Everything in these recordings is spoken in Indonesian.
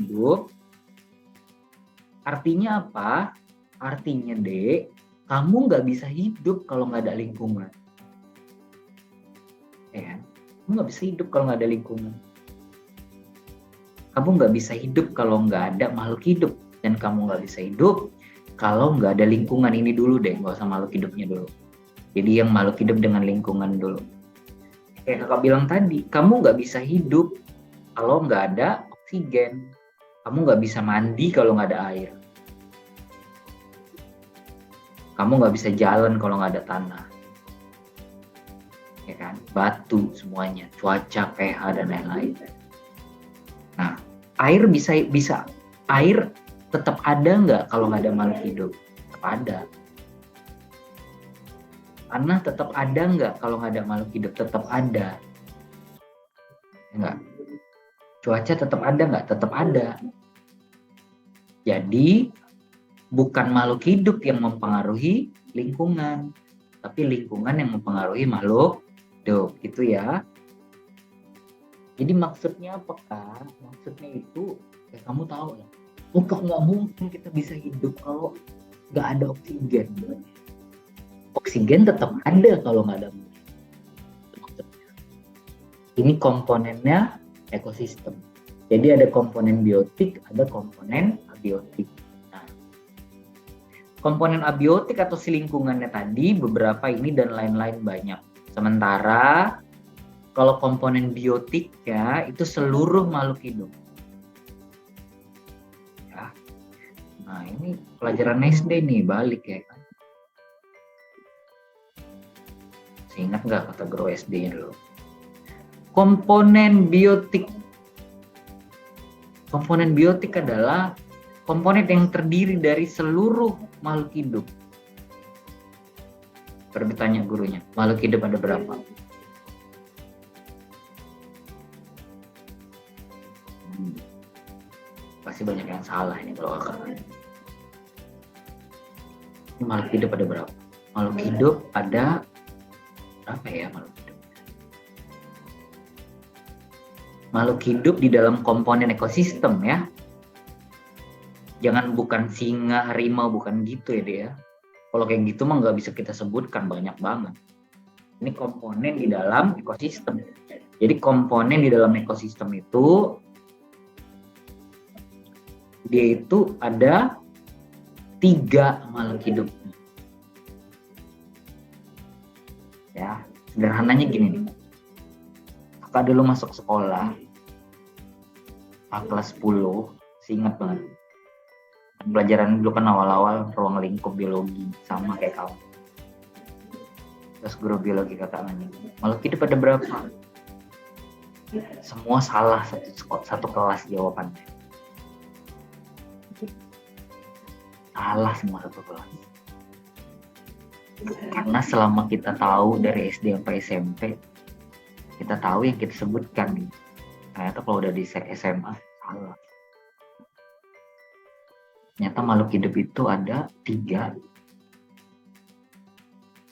hidup. Artinya apa? Artinya, Dek, kamu nggak bisa hidup kalau nggak ada lingkungan. Ya, kamu nggak bisa hidup kalau nggak ada lingkungan. Kamu nggak bisa hidup kalau nggak ada makhluk hidup. Dan kamu nggak bisa hidup kalau nggak ada lingkungan. Ini dulu deh, nggak usah makhluk hidupnya dulu. Jadi yang makhluk hidup dengan lingkungan dulu. Kayak kakak bilang tadi, kamu nggak bisa hidup kalau nggak ada oksigen. Kamu nggak bisa mandi kalau nggak ada air. Kamu nggak bisa jalan kalau nggak ada tanah. Ya kan? Batu semuanya, cuaca, pH, dan lain-lain. Nah, air bisa air tetap ada nggak kalau nggak ada makhluk hidup? Tetap ada. Tanah tetap ada nggak kalau nggak ada makhluk hidup? Tetap ada. Enggak. Cuaca tetap ada nggak? Tetap ada. Jadi bukan makhluk hidup yang mempengaruhi lingkungan, tapi lingkungan yang mempengaruhi makhluk hidup, gitu ya. Jadi maksudnya apa, Kak? Maksudnya itu, ya kamu tahu lah. Nggak mungkin kita bisa hidup kalau nggak ada oksigen. Oksigen tetap ada kalau nggak ada maksudnya. Ini komponennya ekosistem. Jadi ada komponen biotik, ada komponen abiotik. Nah, komponen abiotik atau si lingkungannya tadi beberapa ini dan lain-lain banyak. Sementara kalau komponen biotik ya itu seluruh makhluk hidup. Ya. Nah ini pelajaran SD nih, balik ya kan. Saya ingat nggak kata guru SD dulu? Komponen biotik. Komponen biotik adalah komponen yang terdiri dari seluruh makhluk hidup. Bertanya gurunya, makhluk hidup ada berapa? Pasti banyak yang salah ini kalau kakak. Makhluk hidup ada berapa? Makhluk hidup ada berapa ya makhluk hidup? Makhluk hidup di dalam komponen ekosistem ya. Jangan bukan singa, harimau, bukan gitu ya dia. Kalau kayak gitu mah nggak bisa kita sebutkan, banyak banget. Ini komponen di dalam ekosistem. Jadi komponen di dalam ekosistem itu dia itu ada 3 makhluk hidup. Ya, sederhananya gini nih. Kakak dulu masuk sekolah, kelas 10, ingat banget. Pelajaran dulu kan awal-awal ruang lingkup biologi, sama kayak kamu. Terus guru biologi kakak nanya, makhluk hidup ada berapa? Semua salah satu kelas jawabannya. Salah semua satu kelas. Karena selama kita tahu dari SD sampai SMP, kita tahu yang kita sebutkan. Ternyata kalau udah di SMA, salah. Ternyata makhluk hidup itu ada 3.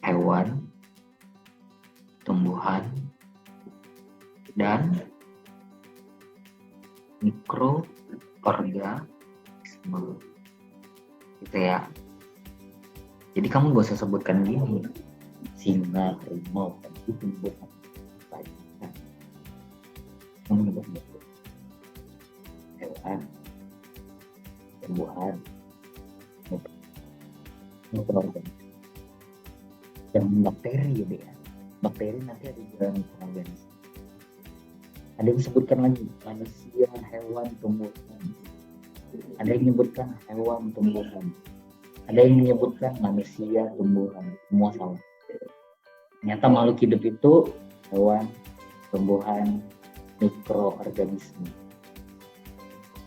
Hewan, tumbuhan, dan mikroorganisme. Gitu ya. Jadi kamu gak usah sebutkan gini, singa, harimau, itu tumbuhan. Kamu nyebut hewan, tumbuhan, mikroorganisme, dan bakteri ya deh. Bakteri nanti ada juga mikroorganisme. Ada yang disebutkan lagi manusia, hewan, tumbuhan. Ada yang menyebutkan hewan, tumbuhan. Ada yang menyebutkan manusia, tumbuhan. Semua salah. Ternyata makhluk hidup itu hewan, tumbuhan, mikroorganisme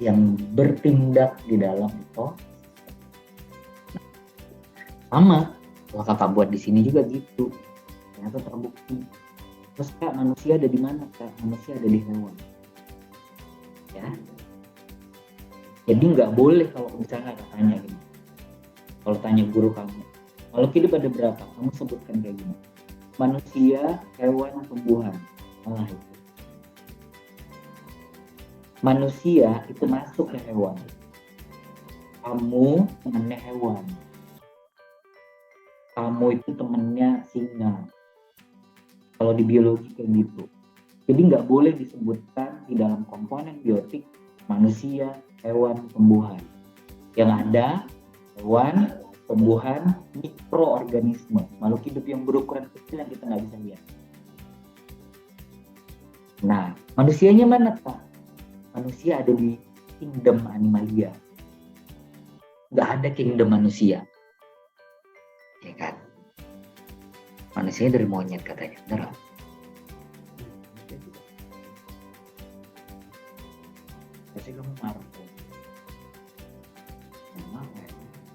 yang bertindak di dalam itu. Sama, kalau kakak buat di sini juga gitu. Ternyata terbukti. Terus Kak, manusia ada di mana? Kak, manusia ada di hewan. Ya. Jadi nggak boleh kalau misalnya tanya gini. Kalau tanya guru kamu, makhluk hidup ada berapa? Kamu sebutkan kayak gini. Manusia, hewan, tumbuhan. Malah itu. manusia itu masuk ke hewan. Kamu temennya hewan. Kamu itu temennya singa. Kalau di biologi kayak gitu. Jadi nggak boleh disebutkan di dalam komponen biotik manusia, hewan, tumbuhan. Yang ada hewan, tumbuhan, mikroorganisme, makhluk hidup yang berukuran kecil yang kita nggak bisa lihat. Nah, manusianya mana, Pak? Manusia ada di kingdom animalia. Nggak ada kingdom manusia. Ya kan? Manusia dari monyet katanya, benar? Pasti kamu marah.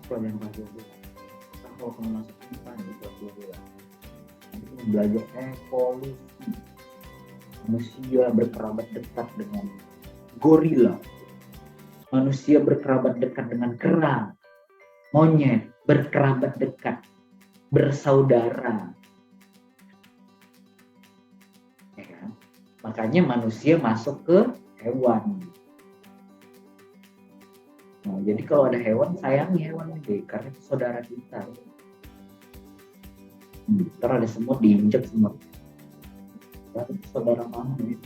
Pelajaran kelas 12. Kalau kamu masuk IPA di kelas 12, nanti kamu belajar evolusi. Manusia berkerabat dekat dengan gorila. Manusia berkerabat dekat dengan kera. Monyet berkerabat dekat, bersaudara. Ya kan? Makanya manusia masuk ke hewan. Nah, jadi kalau ada hewan, sayangi hewan deh, karena itu saudara kita. Ntar ada semut diinjek semut. Itu saudara kamu.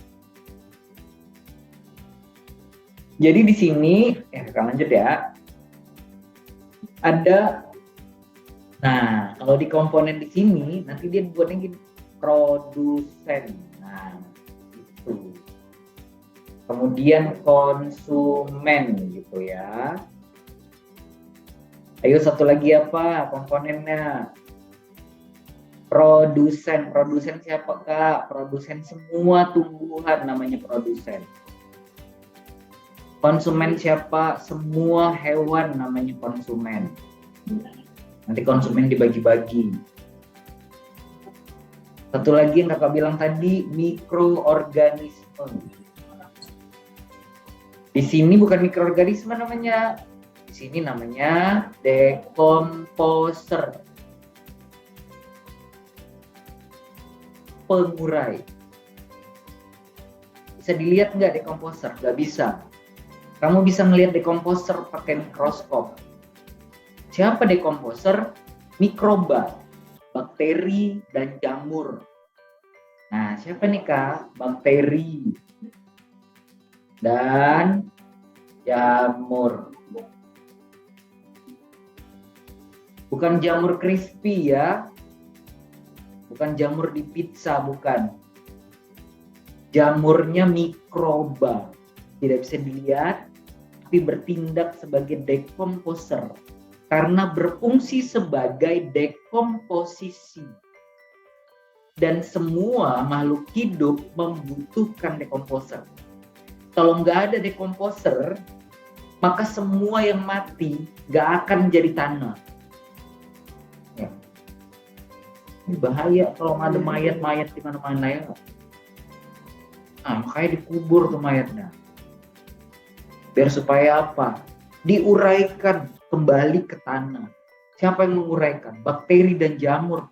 Jadi di sini, kita lanjut ya. Ada, nah kalau di komponen di sini nanti dia buatnya gini, produsen. Nah itu. Kemudian konsumen gitu ya. Ayo satu lagi apa komponennya? Produsen. Produsen siapa, Kak? Produsen semua tumbuhan namanya produsen. Konsumen siapa? Semua hewan namanya konsumen. Nanti konsumen dibagi-bagi. Satu lagi yang Kakak bilang tadi, mikroorganisme. Di sini bukan mikroorganisme namanya. Di sini namanya decomposer. Pengurai. Bisa dilihat nggak decomposer? Nggak bisa. Kamu bisa melihat decomposer pakai mikroskop. Siapa decomposer? Mikroba, bakteri, dan jamur. Nah, siapa nih, Kak? Bakteri dan jamur. Bukan jamur crispy ya. Bukan jamur di pizza, bukan. Jamurnya mikroba. Tidak bisa dilihat, tapi bertindak sebagai decomposer. Karena berfungsi sebagai dekomposisi. Dan semua makhluk hidup membutuhkan decomposer. Kalau nggak ada decomposer, maka semua yang mati nggak akan jadi tanah. Ya. Ini bahaya kalau ada mayat-mayat di mana-mana ya. Nah, makanya dikubur tuh mayatnya. Biar supaya apa? Diuraikan kembali ke tanah. Siapa yang menguraikan? Bakteri dan jamur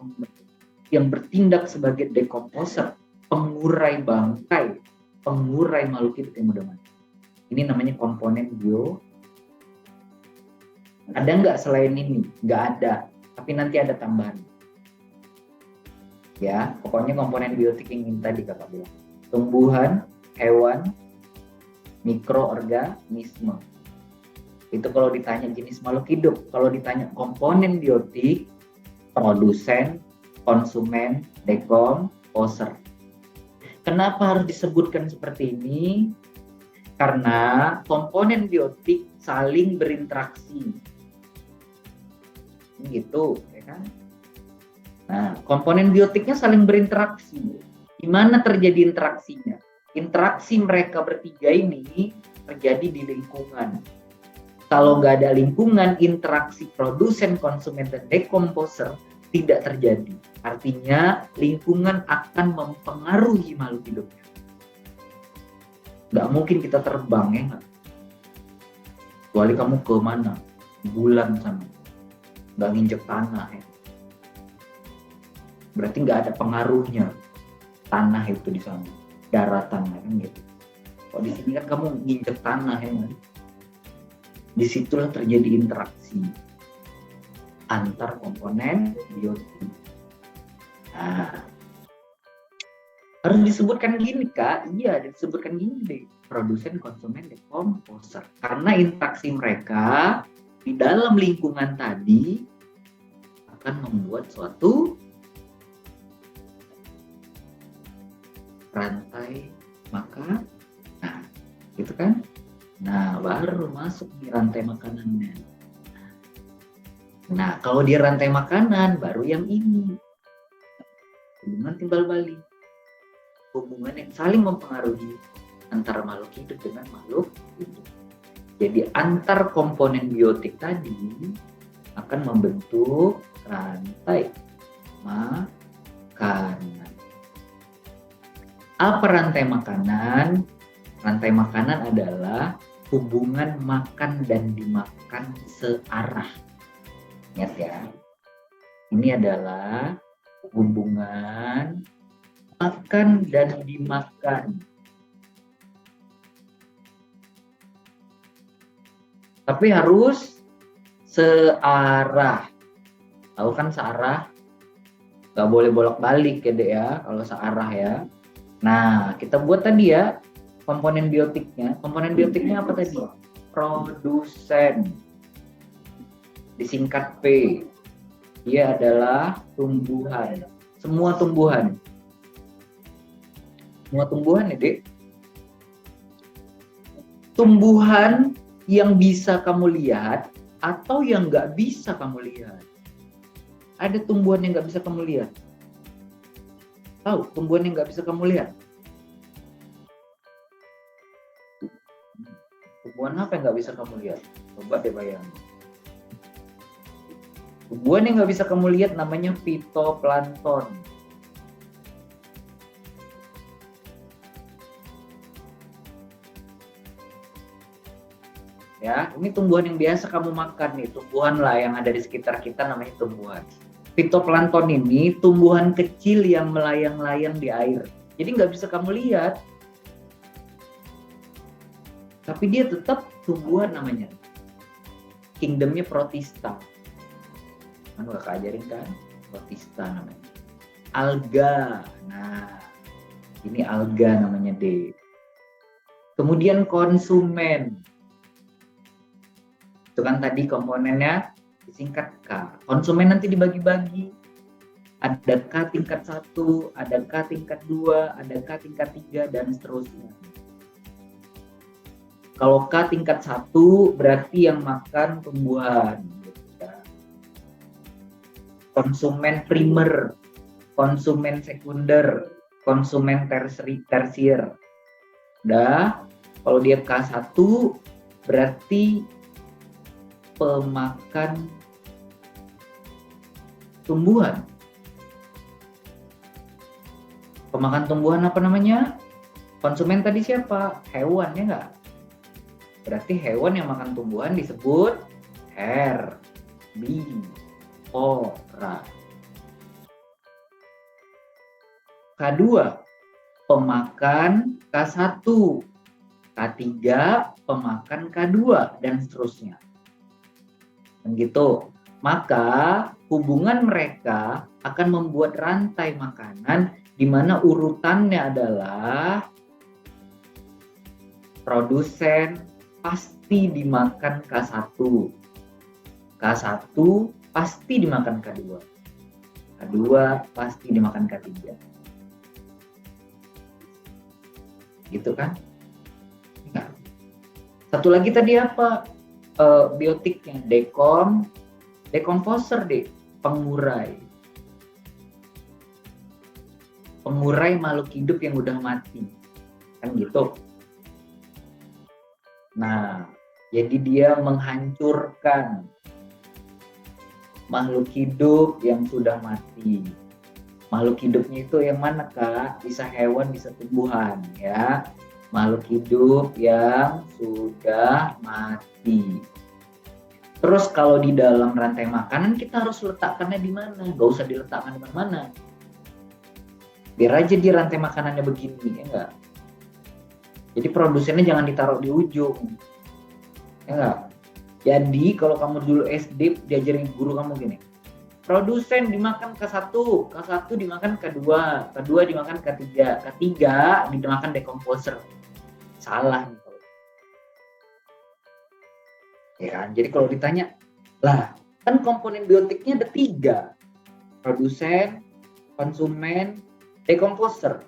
yang bertindak sebagai dekomposer, pengurai bangkai, pengurai makhluk hidup yang udah mati. Ini namanya komponen bio. Ada nggak selain ini? Nggak ada. Tapi nanti ada tambahan. Ya, pokoknya komponen biotik yang tadi Kakak bilang. Tumbuhan, hewan, mikroorganisme. Itu kalau ditanya jenis makhluk hidup. Kalau ditanya komponen biotik, produsen, konsumen, decomposer. Kenapa harus disebutkan seperti ini? Karena komponen biotik saling berinteraksi. Gitu, ya kan? Nah, komponen biotiknya saling berinteraksi. Di mana terjadi interaksinya? Interaksi mereka bertiga ini terjadi di lingkungan. Kalau nggak ada lingkungan, interaksi produsen, konsumen, dan decomposer tidak terjadi. Artinya lingkungan akan mempengaruhi makhluk hidupnya. Nggak mungkin kita terbang ya nggak? Kecuali kamu ke mana? Bulan sana. Nggak nginjek tanah ya. Berarti nggak ada pengaruhnya tanah itu di sana. Daratan kan gitu. Kalau di sini kan kamu nginjek tanah ya kan? Disitulah terjadi interaksi antar komponen biotik. Nah, harus disebutkan gini Kak, iya disebutkan gini deh, produsen, konsumen, dekomposer. Karena interaksi mereka di dalam lingkungan tadi akan membuat suatu rantai makanan. Nah, gitu kan? Nah, baru masuk di rantai makanannya. Nah, kalau di rantai makanan, baru yang ini. Hubungan timbal balik. Hubungan yang saling mempengaruhi antara makhluk hidup dengan makhluk hidup. Jadi, antar komponen biotik tadi akan membentuk rantai makanan. Apa rantai makanan? Rantai makanan adalah hubungan makan dan dimakan searah. Ingat ya, ini adalah hubungan makan dan dimakan. Tapi harus searah. Tahu kan searah? Gak boleh bolak-balik ya dek ya, kalau searah ya. Nah, kita buat tadi ya komponen biotiknya. Komponen biotiknya apa tadi? Produsen. Disingkat P. Dia adalah tumbuhan. Semua tumbuhan. Semua tumbuhan ya dek. Tumbuhan yang bisa kamu lihat atau yang nggak bisa kamu lihat. Ada tumbuhan yang nggak bisa kamu lihat. Tahu tumbuhan yang nggak bisa kamu lihat? Tumbuhan apa yang nggak bisa kamu lihat? Coba deh bayangin. Tumbuhan yang nggak bisa kamu lihat namanya fitoplankton. Ya, ini tumbuhan yang biasa kamu makan nih, tumbuhan lah yang ada di sekitar kita namanya tumbuhan. Fitoplankton ini tumbuhan kecil yang melayang-layang di air. Jadi nggak bisa kamu lihat. Tapi dia tetap tumbuhan namanya. Kingdomnya protista. Kan kakak ajarin kan? Protista namanya. Alga. Nah, ini alga namanya D. Kemudian konsumen. Itu kan tadi komponennya disingkat K. Konsumen nanti dibagi-bagi. Ada K tingkat 1, ada K tingkat 2, ada K tingkat 3, dan seterusnya. Kalau K tingkat 1 berarti yang makan tumbuhan. Konsumen primer, konsumen sekunder, konsumen tersier. Udah, kalau dia K1 berarti pemakan tumbuhan. Pemakan tumbuhan apa namanya? Konsumen tadi siapa? Hewan ya enggak? Berarti hewan yang makan tumbuhan disebut herbivora. K2 pemakan K1, K3 pemakan K2, dan seterusnya. Begitu. Maka hubungan mereka akan membuat rantai makanan di mana urutannya adalah produsen pasti dimakan K1. K1 pasti dimakan K2. K2 pasti dimakan K3. Gitu kan? Nah, satu lagi tadi apa? Biotiknya dekomposer deh, pengurai makhluk hidup yang udah mati kan gitu. Nah, jadi dia menghancurkan makhluk hidup yang sudah mati. Makhluk hidupnya itu yang mana Kak? Bisa hewan, bisa tumbuhan ya. Makhluk hidup yang sudah mati. Terus kalau di dalam rantai makanan kita harus letakkannya di mana? Gak usah diletakkan di mana-mana. Biar aja di rantai makanannya begini, ya enggak? Jadi produsennya jangan ditaruh di ujung. Ya enggak? Jadi kalau kamu dulu SD diajarin guru kamu gini, produsen dimakan K1, K1 dimakan K2, K2 dimakan K3, K3 dimakan decomposer. Salah nih. Ya kan? Jadi kalau ditanya, lah kan komponen biotiknya ada 3, produsen, konsumen, decomposer.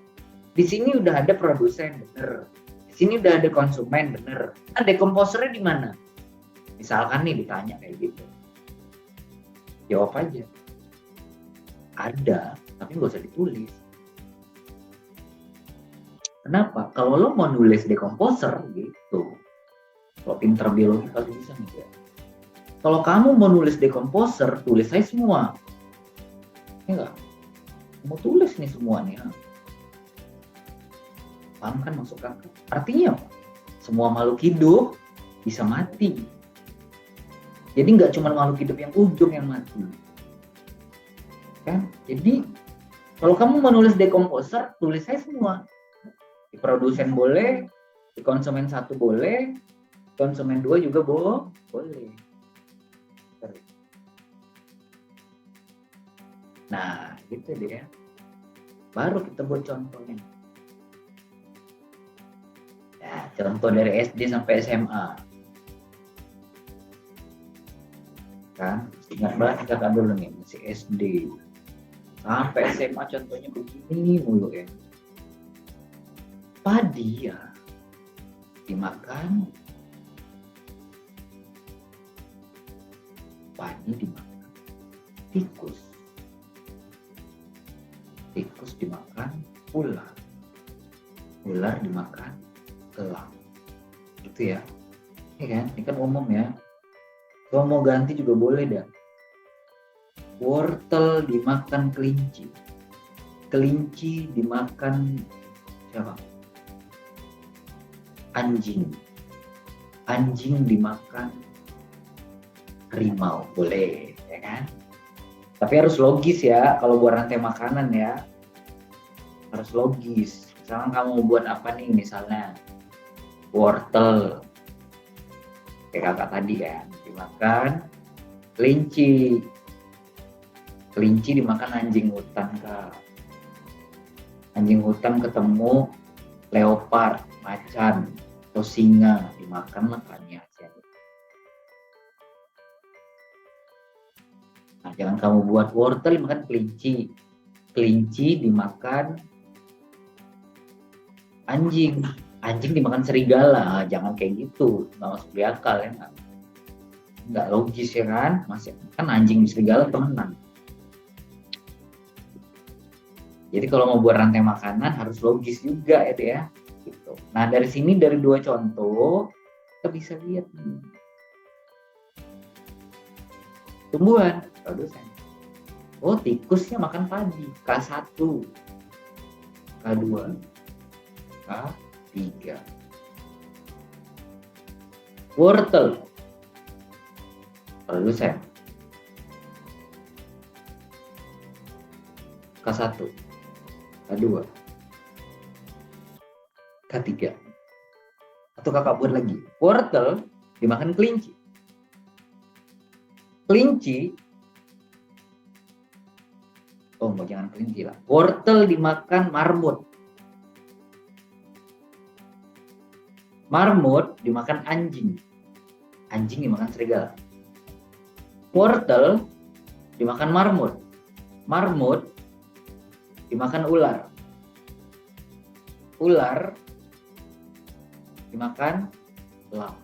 Di sini udah ada produsen, bener. Di sini udah ada konsumen, bener. Nah, decomposernya di mana? Misalkan nih ditanya kayak gitu, jawab aja. Ada, tapi nggak usah ditulis. Kenapa? Kalau lo mau nulis decomposer gitu, kalau pinter biologi pasti bisa nih ya. Kalau kamu mau nulis decomposer, tulis aja semua. Ya enggak? Mau tulis nih semua nih. Ya. Paham kan maksud kakak? Artinya apa? Semua makhluk hidup bisa mati. Jadi nggak cuma makhluk hidup yang ujung yang mati. Kan? Jadi kalau kamu mau nulis decomposer, tulis aja semua. Di produsen boleh, di konsumen 1 boleh, konsumen 2 juga boleh. Nah, gitu deh ya. Baru kita buat contohnya. Ya, contoh dari SD sampai SMA. Kan, ingat banget kakak dulu nih, masih SD. Sampai SMA contohnya begini mulu ya. Padi ya, dimakan. Padi dimakan. Tikus dimakan ular dimakan elang. Itu ya. Ini kan, ini kan umum ya. Kalau mau ganti juga boleh dah. Wortel dimakan kelinci. Kelinci dimakan siapa? Anjing. Anjing dimakan harimau. Boleh, ya kan? Tapi harus logis ya, kalau buat rantai makanan ya. Harus logis. Misalnya kamu buat apa nih, misalnya wortel. Kayak kakak tadi kan, dimakan kelinci. Kelinci dimakan anjing hutan, Kak. Anjing hutan ketemu leopard, macan, atau singa, dimakan makannya. Nah, jangan kamu buat wortel dimakan kelinci. Kelinci dimakan anjing. Anjing dimakan serigala. Jangan kayak gitu. Nggak masuk di akal ya. Nggak logis ya kan. Masih kan anjing di serigala temenan. Jadi kalau mau buat rantai makanan harus logis juga ya. Gitu. Nah dari sini dari 2 contoh kita bisa lihat nih. Tumbuhan, produsen. Oh, tikusnya makan padi. K1, K2, K3. Wortel, produsen. K1, K2, K3. Atau kakak buat lagi. Wortel dimakan kelinci. Kelinci, oh mau jangan kelinci lah. Wortel dimakan marmut. Marmut dimakan anjing. Anjing dimakan serigala. Wortel dimakan marmut. Marmut dimakan ular. Ular dimakan elang.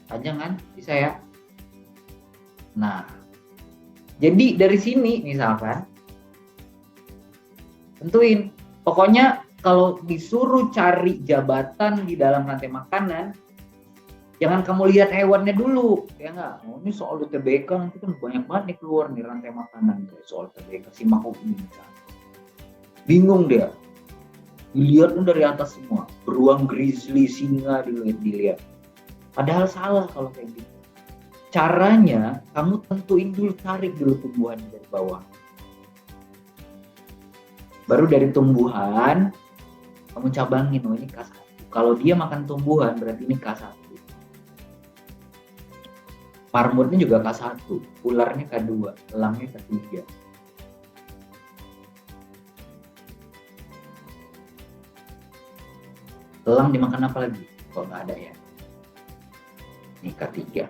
Panjang kan? Bisa ya? Nah, jadi dari sini misalkan tentuin, pokoknya kalau disuruh cari jabatan di dalam rantai makanan, jangan kamu lihat hewannya dulu, ya nggak? Oh, ini soal UTBK nanti kan banyak banget nih keluar nih rantai makanan soal UTBK simak ini misalnya. Bingung dia, dilihat dari atas semua, beruang grizzly, singa dilihat. Padahal salah kalau kayak gitu. Caranya kamu tentuin dulu, tarik dulu tumbuhan dari bawah. Baru dari tumbuhan Kamu cabangin, oh ini K1. Kalau dia makan tumbuhan, berarti ini K1. Marmutnya juga K1, ularnya K2, elangnya K3. Elang dimakan apa lagi? Kok nggak ada ya? Ini K3.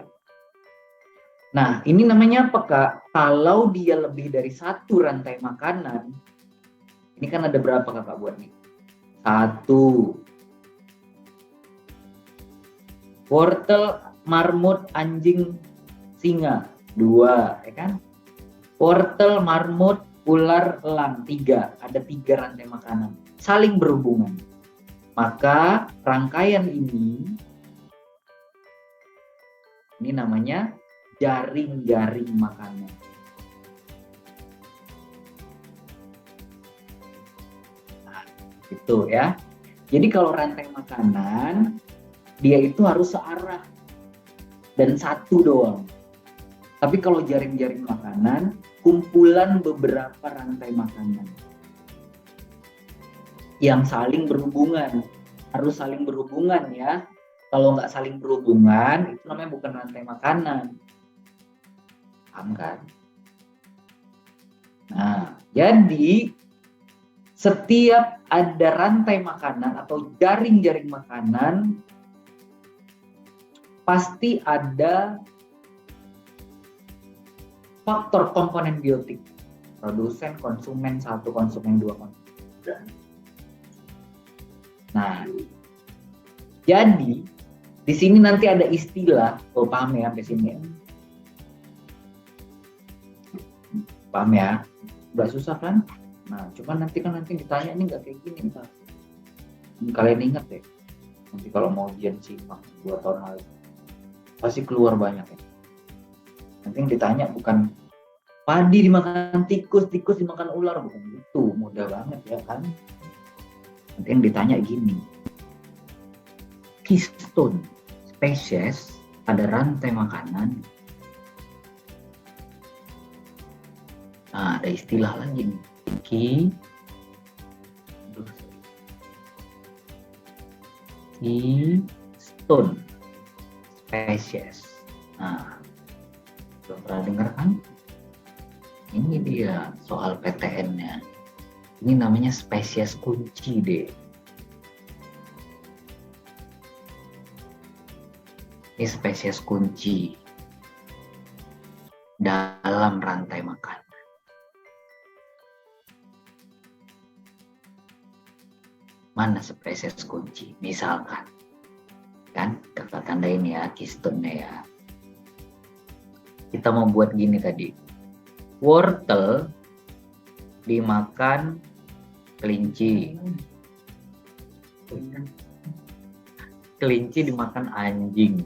Nah, ini namanya apa, Kak? Kalau dia lebih dari satu rantai makanan, ini kan ada berapa Kakak buat nih? 1. Wortel, marmut, anjing, singa. 2, ya kan? Wortel, marmut, ular, elang. 3. Ada 3 rantai makanan. Saling berhubungan. Maka rangkaian ini namanya jaring-jaring makanan. Nah, itu ya. Jadi kalau rantai makanan, dia itu harus searah dan satu doang. Tapi kalau jaring-jaring makanan, kumpulan beberapa rantai makanan yang saling berhubungan. Harus saling berhubungan ya. Kalau nggak saling berhubungan, itu namanya bukan rantai makanan. Paham kan? Nah, jadi setiap ada rantai makanan atau jaring-jaring makanan, pasti ada faktor komponen biotik. Produsen, konsumen 1, konsumen 2, konsumen 3. Nah, jadi di sini nanti ada istilah, paham ya sampai sini ya? Paham ya? Udah susah kan? Nah, cuman nanti ditanya ini nggak kayak gini, Pak. Kalian ingat ya? Nanti kalau mau ujian SIMAK 2 tahun lalu, pasti keluar banyak ya. Nanti yang ditanya bukan padi dimakan tikus, tikus dimakan ular, bukan gitu. Mudah banget ya kan? Nanti yang ditanya gini, keystone spesies pada rantai makanan. Nah, ada istilah lagi nih, keystone spesies. Nah, belum pernah dengar kan? Ini dia soal PTN-nya. Ini namanya spesies kunci deh. Ini spesies kunci dalam rantai makanan. Mana spesies kunci? Misalkan, kan kakak tandain ya keystone-nya ya. Kita mau buat gini tadi. Wortel dimakan kelinci. Kelinci dimakan anjing.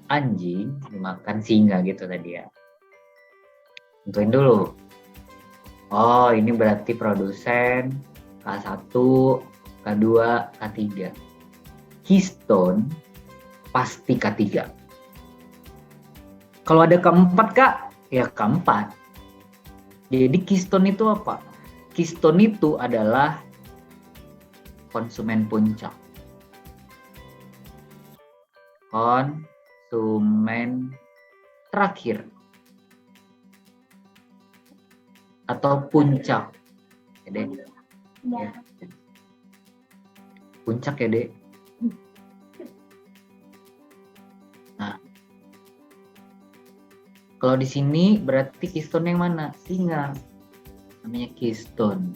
Anjing dimakan singa gitu tadi ya. Tentuin dulu. Oh, ini berarti produsen K1, K2, K3. Keystone pasti K3. Kalau ada K4, Kak, ya K4. Jadi keystone itu apa? Keystone itu adalah konsumen puncak. Konsumen terakhir. Atau puncak. Ya, Dek. Ya. Puncak ya, Dek. Nah, kalau di sini berarti keystone yang mana? Singa. Namanya keystone.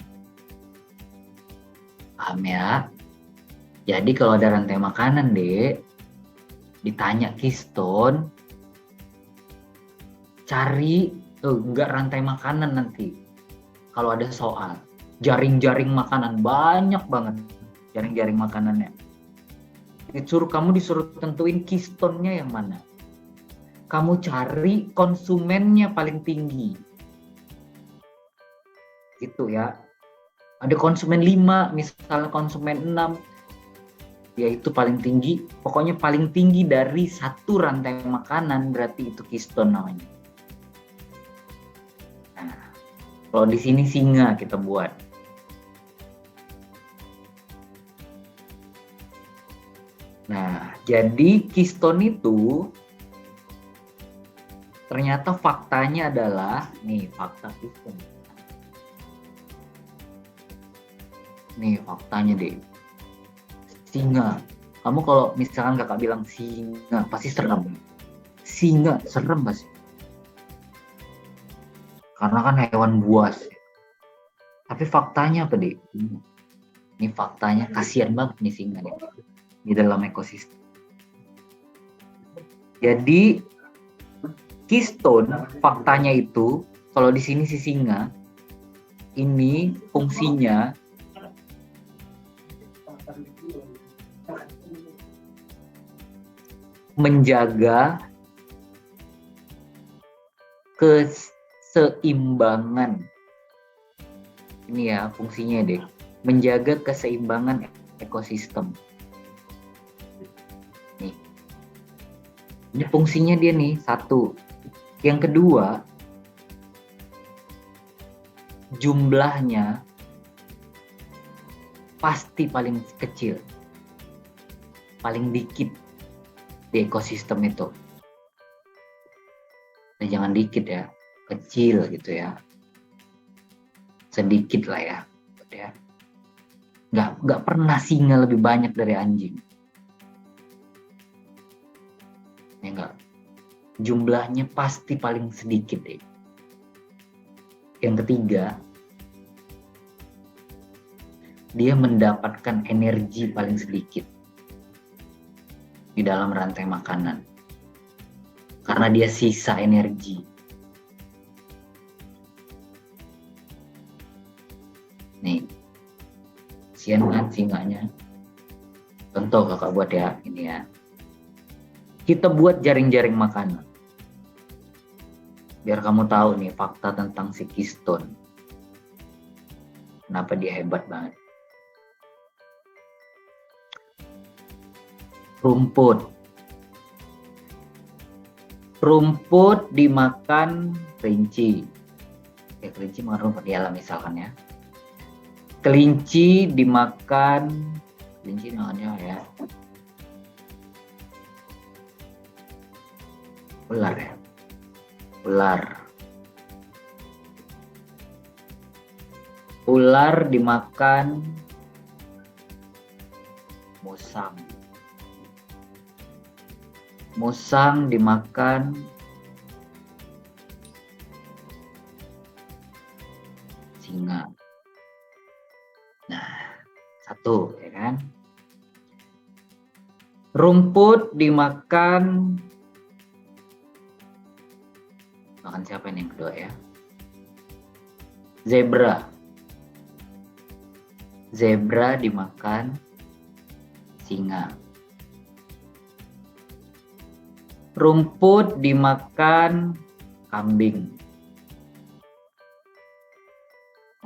Paham ya? Jadi kalau ada rantai makanan, Dek, ditanya keystone, cari enggak rantai makanan nanti. Kalau ada soal jaring-jaring makanan, banyak banget jaring-jaring makanannya. Kamu disuruh tentuin keystone-nya yang mana. Kamu cari konsumennya paling tinggi. Gitu ya. Ada konsumen 5, misalnya konsumen 6. Yaitu paling tinggi, pokoknya paling tinggi dari satu rantai makanan, berarti itu keystone namanya. Nah, kalau di sini singa kita buat. Nah, jadi kiston itu ternyata faktanya adalah, nih fakta kiston. Nih faktanya deh, singa. Kamu kalau misalkan kakak bilang singa, pasti serem. Singa serem pasti. Karena kan hewan buas. Tapi faktanya apa deh? Ini faktanya kasihan banget nih singa nih di dalam ekosistem. Jadi keystone faktanya itu kalau di sini si singa ini fungsinya menjaga keseimbangan. Ini ya fungsinya deh, menjaga keseimbangan ekosistem. Nih, ini fungsinya dia nih, satu. Yang kedua, jumlahnya pasti paling kecil, paling dikit di ekosistem itu. Nah, jangan dikit ya, kecil gitu ya, sedikit lah ya. Nggak pernah singa lebih banyak dari anjing. Ya enggak, jumlahnya pasti paling sedikit deh. Yang ketiga, dia mendapatkan energi paling sedikit di dalam rantai makanan karena dia sisa energi. Nih, kasihan kan singanya. Contoh kakak buat ya, ini ya. Kita buat jaring-jaring makanan. Biar kamu tahu nih fakta tentang si keystone. Kenapa dia hebat banget. Rumput. Rumput dimakan kelinci. Ya, kelinci makan rumput ya lah misalkan ya. Kelinci dimakan, kelinci namanya ya. Ular ya. Ular. Ular dimakan musang. Musang dimakan singa. Nah, satu ya kan. Rumput dimakan, makan siapa ini yang kedua ya? Zebra. Zebra dimakan singa. Rumput dimakan kambing.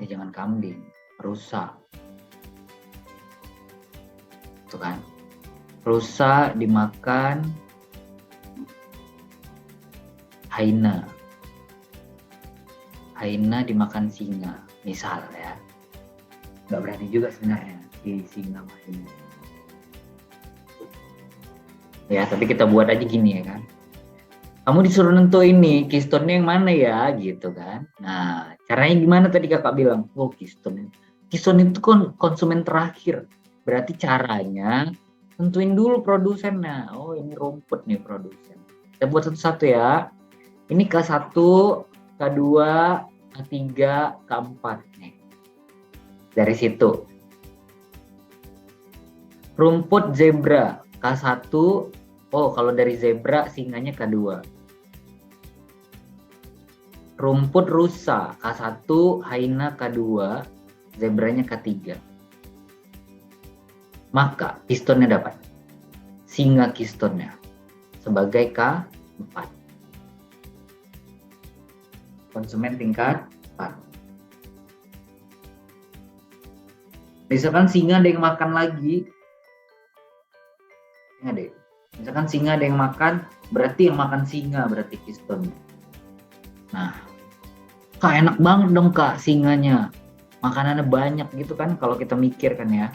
Jangan kambing, rusa. Tuh kan. Rusa dimakan hyena. Hyena dimakan singa, misal ya. Nggak berani juga sebenarnya di singa sama hyena. Ya, tapi kita buat aja gini ya kan. Kamu disuruh nentuin nih, keystone-nya yang mana ya, gitu kan. Nah, caranya gimana tadi kakak bilang? Oh, keystone. Keystone itu konsumen terakhir. Berarti caranya, tentuin dulu produsennya. Oh, ini rumput nih produsen. Kita buat satu-satu ya. Ini K1, K2, K3, K4 nih. Dari situ. Rumput zebra, K1. Oh, kalau dari zebra, singanya K2. Rumput rusa, K1, hyena K2, zebranya K3. Maka keystone-nya dapat. Singa keystone-nya sebagai K4. Konsumen tingkat 4. Misalkan singa ada yang makan lagi. Ingat deh. Misalkan singa ada yang makan, berarti yang makan singa berarti keystone. Nah, Kak enak banget dong Kak singanya. Makanannya banyak gitu kan kalau kita mikir kan ya.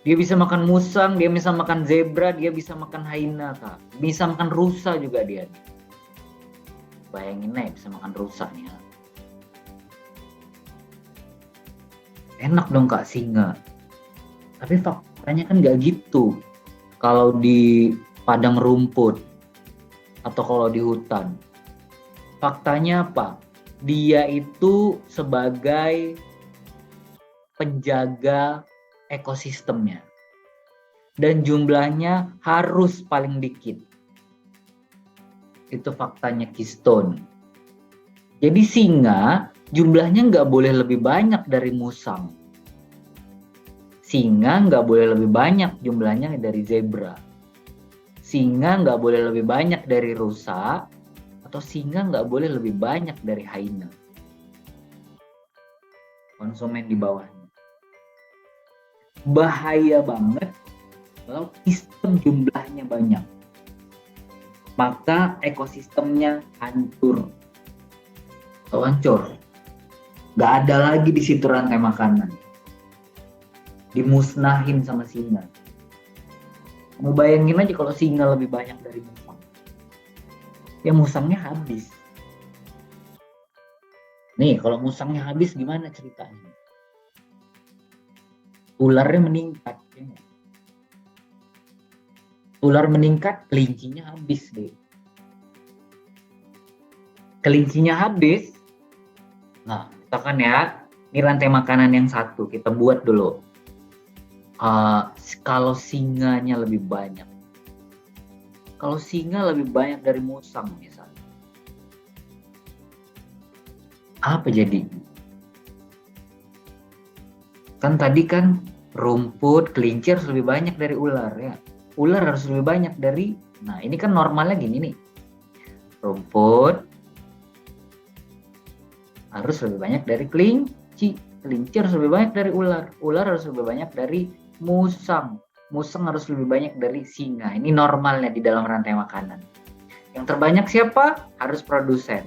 Dia bisa makan musang, dia bisa makan zebra, dia bisa makan hyena, Kak. Bisa makan rusa juga dia. Bayangin aja bisa makan rusa nih. Ya. Enak dong Kak singa. Tapi faktanya kan nggak gitu. Kalau di padang rumput atau kalau di hutan. Faktanya apa? Dia itu sebagai penjaga ekosistemnya. Dan jumlahnya harus paling dikit. Itu faktanya keystone. Jadi singa jumlahnya nggak boleh lebih banyak dari musang. Singa nggak boleh lebih banyak jumlahnya dari zebra. Singa nggak boleh lebih banyak dari rusa. Atau singa nggak boleh lebih banyak dari hyena. Konsumen di bawahnya. Bahaya banget kalau sistem jumlahnya banyak. Maka ekosistemnya hancur. Atau hancur. Nggak ada lagi di situ rantai makanan. Dimusnahin sama singa. Mau bayangin aja kalau singa lebih banyak dari musang. Ya musangnya habis. Nih kalau musangnya habis gimana ceritanya? Ularnya meningkat. Ya. Ular meningkat, kelincinya habis deh. Kelincinya habis. Nah, misalkan ya, ini rantai makanan yang satu, kita buat dulu. Kalau singanya lebih banyak. Kalau singa lebih banyak dari musang misalnya. Apa jadi? Kan tadi kan rumput, kelinci harus lebih banyak dari ular ya. Ular harus lebih banyak dari, nah ini kan normalnya gini nih. Rumput harus lebih banyak dari kelinci. Kelinci harus lebih banyak dari ular. Ular harus lebih banyak dari musang. Musang harus lebih banyak dari singa. Ini normalnya di dalam rantai makanan. Yang terbanyak siapa? Harus produsen.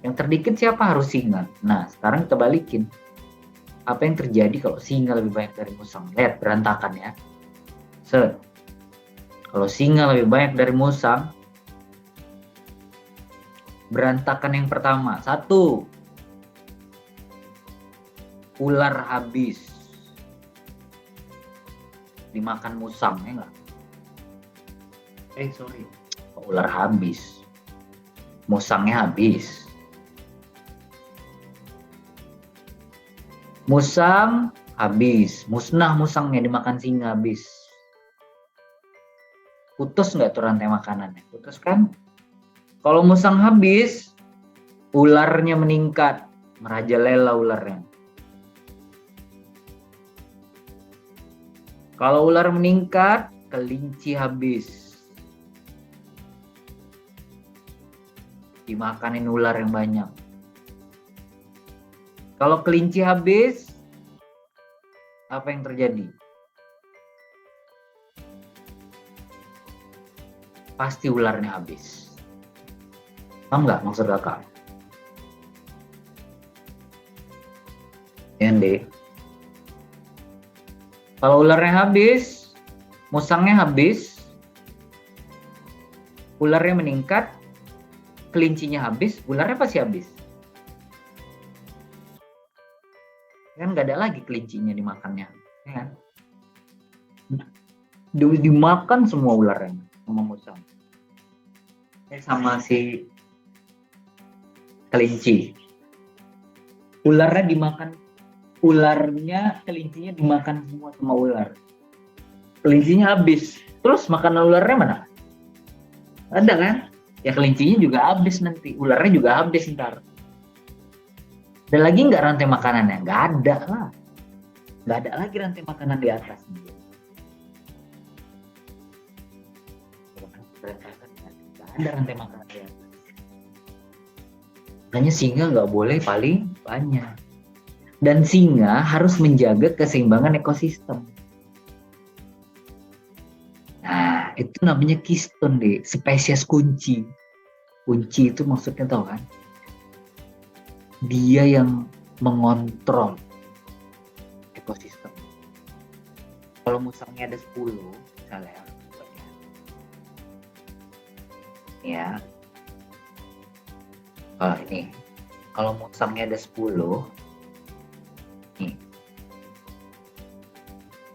Yang terdikit siapa? Harus singa. Nah, sekarang kita balikin. Apa yang terjadi kalau singa lebih banyak dari musang? Lihat, berantakan ya. Kalau singa lebih banyak dari musang, berantakan yang pertama. 1, ular habis. Dimakan musang, ya enggak? Sorry. Ular habis. Musangnya habis. Musang habis. Musnah musangnya dimakan singa habis. Putus nggak tuh rantai makanannya? Putus kan? Kalau musang habis, ularnya meningkat. Merajalela ularnya. Kalau ular meningkat, kelinci habis. Dimakanin ular yang banyak. Kalau kelinci habis, apa yang terjadi? Pasti ularnya habis. Paham nggak maksud kakak? Deh. Kalau ularnya habis, musangnya habis, ularnya meningkat, kelincinya habis, ularnya pasti habis. Kan nggak ada lagi kelincinya dimakannya, ya kan? Dimakan semua ularnya sama musang. Sama si kelinci. Ularnya, kelincinya dimakan semua sama ular. Kelincinya habis. Terus makanan ularnya mana? Ada kan? Ya kelincinya juga habis nanti. Ularnya juga habis ntar. Ada lagi nggak rantai makanannya? Nggak ada lah. Nggak ada lagi rantai makanan di atas. Nggak ada rantai makanan di atas. Makanya singa nggak boleh paling banyak. Dan singa harus menjaga keseimbangan ekosistem. Nah, itu namanya keystone deh, spesies kunci. Kunci itu maksudnya tahu kan? Dia yang mengontrol ekosistem. Kalau musangnya ada 10 misalnya, ya. Kalau musangnya ada 10,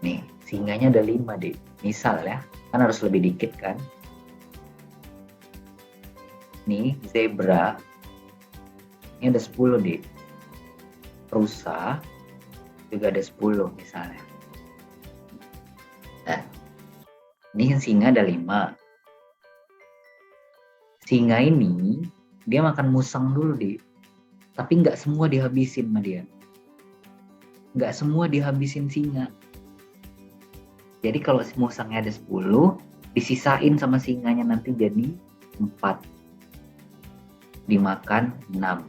nih singanya ada 5 deh. Misal ya, kan harus lebih dikit kan. Nih zebra, ini ada 10 deh. Rusa juga ada 10 misalnya. Ini kan singa ada 5. Singa ini dia makan musang dulu deh. Tapi nggak semua dihabisin sama dia. Nggak semua dihabisin singa. Jadi kalau musangnya ada 10, disisain sama singanya nanti jadi 4. Dimakan 6.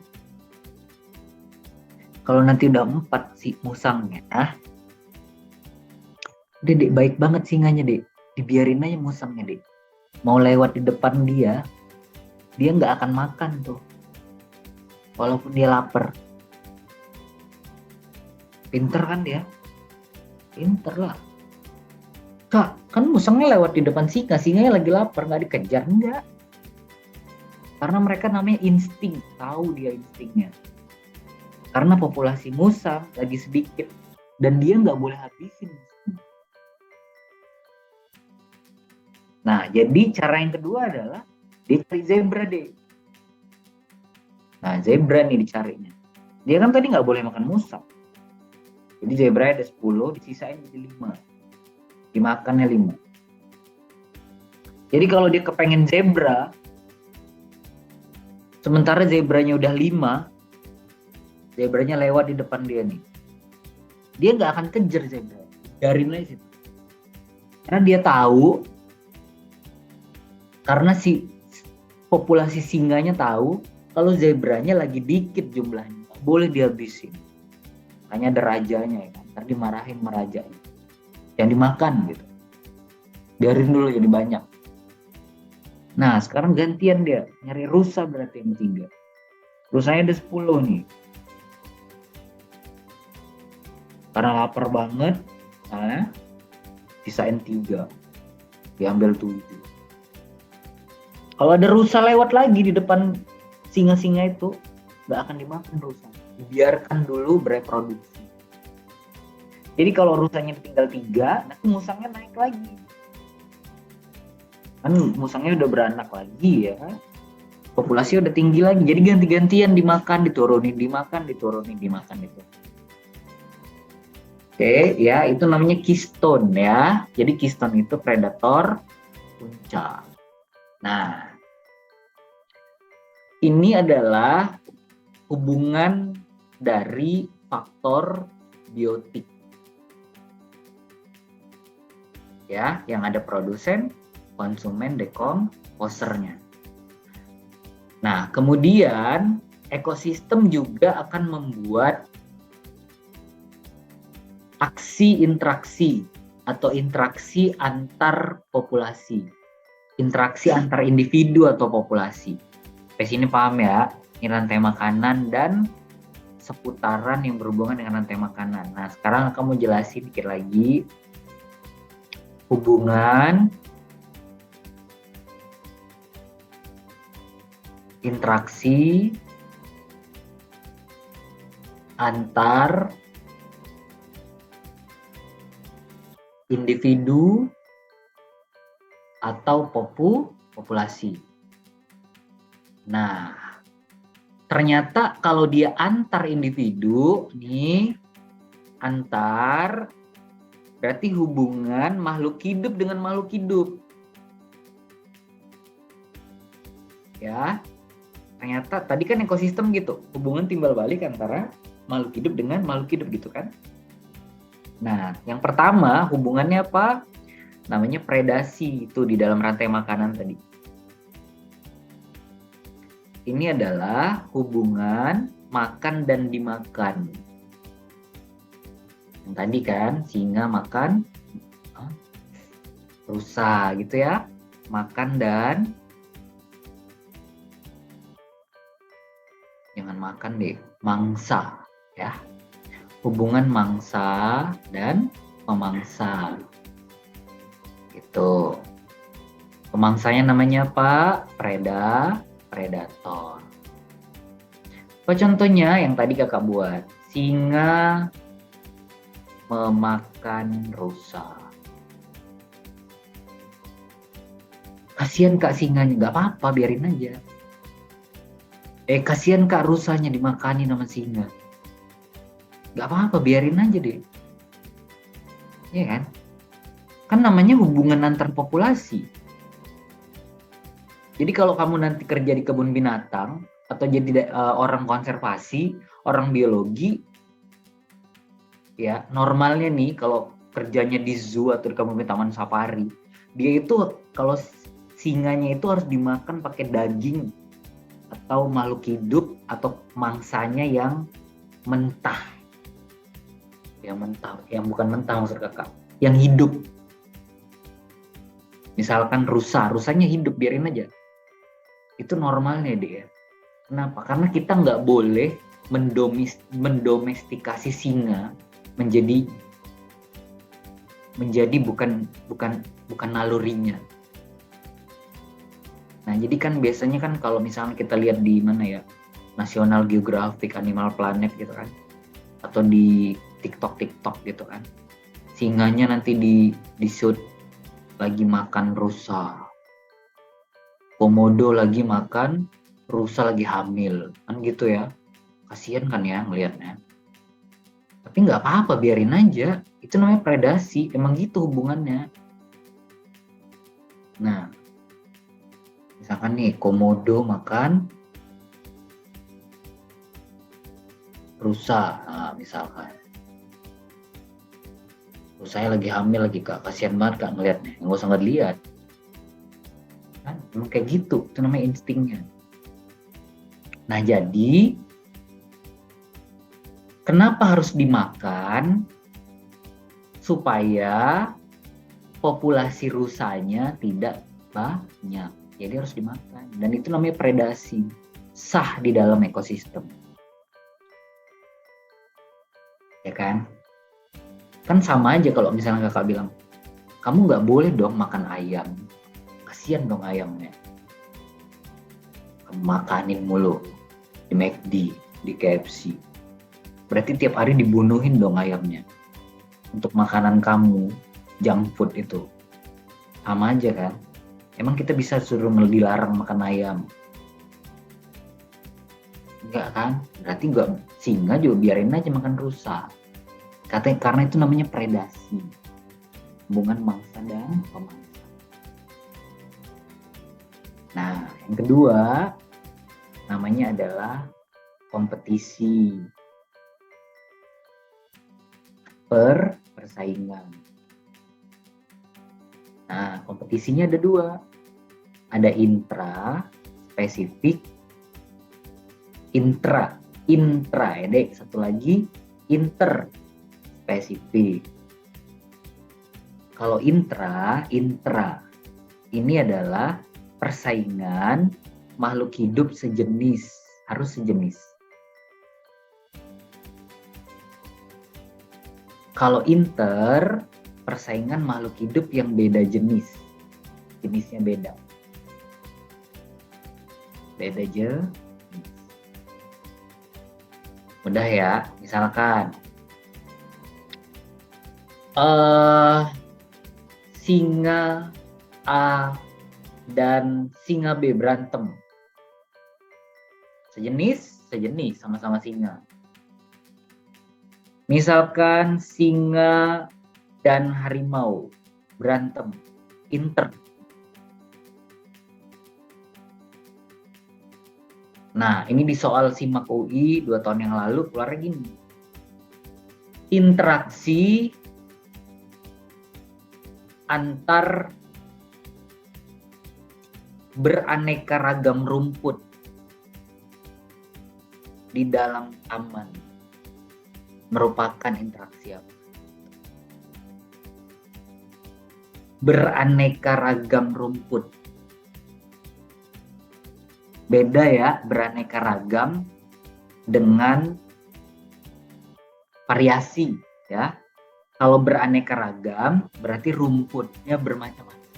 Kalau nanti udah 4 si musangnya, udah dek, baik banget singanya dek. Dibiarin aja musangnya dek. Mau lewat di depan dia nggak akan makan tuh. Walaupun dia lapar. Pinter kan dia? Pinter lah. Kak, kan musangnya lewat di depan singa, singanya lagi lapar, nggak dikejar, enggak. Karena mereka namanya insting, tahu dia instingnya. Karena populasi musang lagi sedikit, dan dia nggak boleh habisin. Nah, jadi cara yang kedua adalah dicari zebra deh. Nah, zebra nih dicarinya. Dia kan tadi nggak boleh makan musang. Jadi zebra ada 10, disisain jadi 5. Dimakannya 5. Jadi kalau dia kepengen zebra, sementara zebranya udah 5, zebranya lewat di depan dia nih. Dia nggak akan kejar zebra. Biarin aja situ. Karena dia tahu, karena si populasi singanya tahu kalau zebranya lagi dikit jumlahnya, boleh dihabisin. Hanya ada rajanya ya kan, ntar dimarahin sama rajanya. Yang dimakan gitu. Biarin dulu jadi banyak. Nah sekarang gantian dia, nyari rusa berarti yang ketiga. Rusanya ada 10 nih. Karena lapar banget, sisain 3. Diambil 7. Kalau ada rusa lewat lagi di depan singa-singa itu, nggak akan dimakan rusa. Dibiarkan dulu bereproduksi. Jadi kalau rusanya tinggal 3, nanti musangnya naik lagi. Kan musangnya udah beranak lagi ya. Populasi udah tinggi lagi. Jadi ganti-gantian dimakan, diturunin, dimakan, diturunin, dimakan itu. Oke, ya itu namanya keystone ya. Jadi keystone itu predator puncak. Nah, ini adalah hubungan dari faktor biotik. Ya, yang ada produsen, konsumen, dekomposernya. Nah, kemudian ekosistem juga akan membuat aksi interaksi atau interaksi antar populasi, interaksi antar individu atau populasi. Sampai sini paham ya? Ini rantai makanan dan seputaran yang berhubungan dengan rantai makanan. Nah, sekarang kamu jelasin dikit lagi hubungan interaksi antar individu atau populasi. Nah, ternyata kalau dia antar individu, nih antar berarti hubungan makhluk hidup dengan makhluk hidup. Ya, ternyata tadi kan ekosistem gitu, hubungan timbal balik antara makhluk hidup dengan makhluk hidup gitu kan. Nah, yang pertama hubungannya apa? Namanya predasi, itu di dalam rantai makanan tadi. Ini adalah hubungan makan dan dimakan. Yang tadi kan singa makan rusa gitu ya. Makan dan jangan makan deh, mangsa ya. Hubungan mangsa dan pemangsa. Tuh. Pemangsanya namanya apa? Predator. Apa contohnya yang tadi kakak buat? Singa memakan rusa. Kasihan kak singanya, nggak apa-apa, biarin aja. Kasihan kak rusanya dimakani sama singa. Nggak apa-apa, biarin aja deh. Iya kan? Kan namanya hubungan antar populasi. Jadi kalau kamu nanti kerja di kebun binatang atau jadi orang konservasi, orang biologi, ya normalnya nih kalau kerjanya di zoo atau di kebun taman safari, dia itu kalau singanya itu harus dimakan pakai daging atau makhluk hidup atau mangsanya yang mentah. Yang mentah, yang bukan mentah maksud kakak, yang hidup. Misalkan rusanya hidup, biarin aja. Itu normalnya dia. Kenapa? Karena kita nggak boleh mendomestikasi singa menjadi bukan nalurinya. Nah, jadi kan biasanya kan kalau misalnya kita lihat di mana ya, National Geographic, Animal Planet gitu kan, atau di TikTok gitu kan, singanya nanti di shoot lagi makan rusa, komodo lagi makan rusa lagi hamil, kan gitu ya. Kasian kan ya ngelihatnya. Tapi nggak apa-apa, biarin aja. Itu namanya predasi, emang gitu hubungannya. Nah, misalkan nih komodo makan rusa, nah, misalkan rusanya lagi hamil lagi kak, kasihan banget kak ngelihatnya, nggak usah nggak lihat. Kan emang kayak gitu, itu namanya instingnya. Nah, jadi kenapa harus dimakan? Supaya populasi rusanya tidak banyak. Jadi harus dimakan. Dan itu namanya predasi. Sah di dalam ekosistem. Ya kan? Kan sama aja kalau misalnya kakak bilang, kamu nggak boleh dong makan ayam. Kasian dong ayamnya. Kamu makanin mulu. Di McD, di KFC. Berarti tiap hari dibunuhin dong ayamnya. Untuk makanan kamu, junk food itu. Sama aja kan? Emang kita bisa suruh dilarang makan ayam? Enggak kan? Berarti enggak, singa juga biarin aja makan rusa. Karena itu namanya predasi. Hubungan mangsa dan pemangsa. Nah, yang kedua namanya adalah kompetisi. Persaingan. Nah, kompetisinya ada dua. Ada intra, spesifik, intra ya dek. Satu lagi inter, spesifik. Kalau intra ini adalah persaingan makhluk hidup sejenis, harus sejenis. Kalau inter, persaingan makhluk hidup yang beda jenis. Jenisnya beda. Beda jenis. Mudah ya, misalkan singa A dan singa B berantem. Sejenis, sama-sama singa. Misalkan singa dan harimau berantem, inter. Nah, ini di soal SIMAK UI 2 tahun yang lalu keluar gini. Interaksi antar beraneka ragam rumput di dalam taman merupakan interaksi apa? Beraneka ragam rumput. Beda ya, beraneka ragam dengan variasi ya. Kalau beraneka ragam berarti rumputnya bermacam-macam.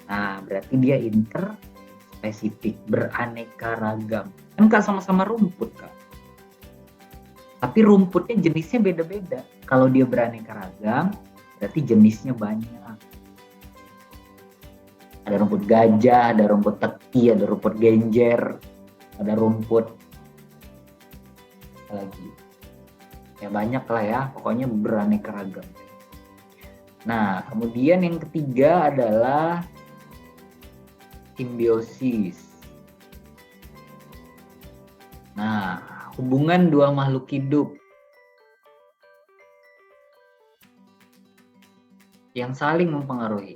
Nah, berarti dia interspesifik, beraneka ragam. Kan Kak sama-sama rumput, Kak. Tapi rumputnya jenisnya beda-beda. Kalau dia beraneka ragam, berarti jenisnya banyak. Ada rumput gajah, ada rumput teki, ada rumput genjer, ada rumput apa lagi. Ya banyak lah ya, pokoknya beraneka ragam. Nah, kemudian yang ketiga adalah simbiosis. Nah, hubungan dua makhluk hidup yang saling mempengaruhi.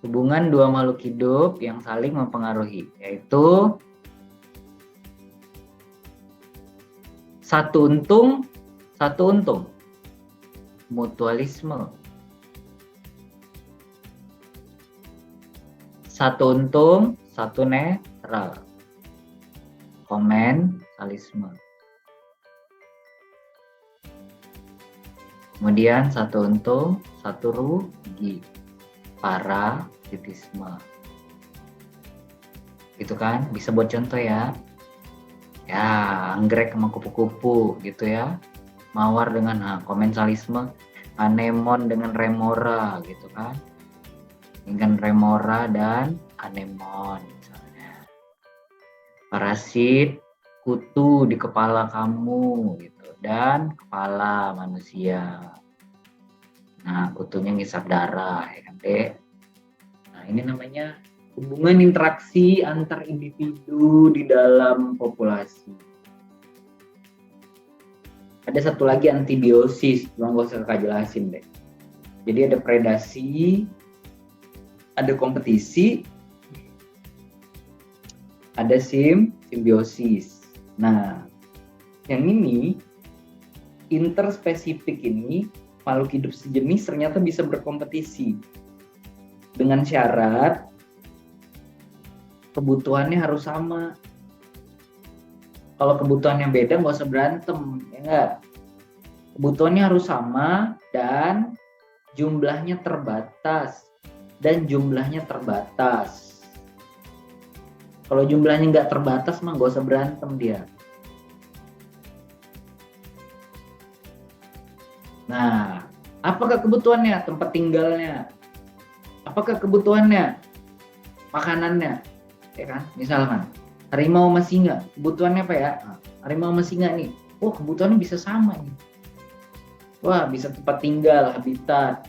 Hubungan dua makhluk hidup yang saling mempengaruhi, yaitu satu untung, mutualisme. Satu untung, satu netral, komensalisme. Kemudian satu untung, satu rugi, parasitisme. Gitu kan, bisa buat contoh ya. Ya, anggrek sama kupu-kupu gitu ya. Mawar dengan komensalisme, anemon dengan remora gitu kan. Dengan remora dan anemon misalnya. Parasit kutu di kepala kamu gitu dan kepala manusia. Nah, kutunya ngisap darah ya kan, Dek. Nah, ini namanya hubungan interaksi antar individu di dalam populasi. Ada satu lagi antibiosis, cuma gak usah Kakak jelasin deh. Jadi ada predasi, ada kompetisi, ada simbiosis. Nah, yang ini interspesifik ini makhluk hidup sejenis ternyata bisa berkompetisi dengan syarat kebutuhannya harus sama. Kalau kebutuhannya beda nggak usah berantem, ya nggak? Kebutuhannya harus sama dan jumlahnya terbatas. Kalau jumlahnya nggak terbatas mah nggak usah berantem dia. Nah, apakah kebutuhannya? Tempat tinggalnya. Apakah kebutuhannya? Makanannya. Ya kan? Misalkan harimau sama singa, kebutuhannya apa ya? Nah, harimau sama singa nih. Oh, kebutuhannya bisa sama nih. Wah, bisa tempat tinggal, habitat.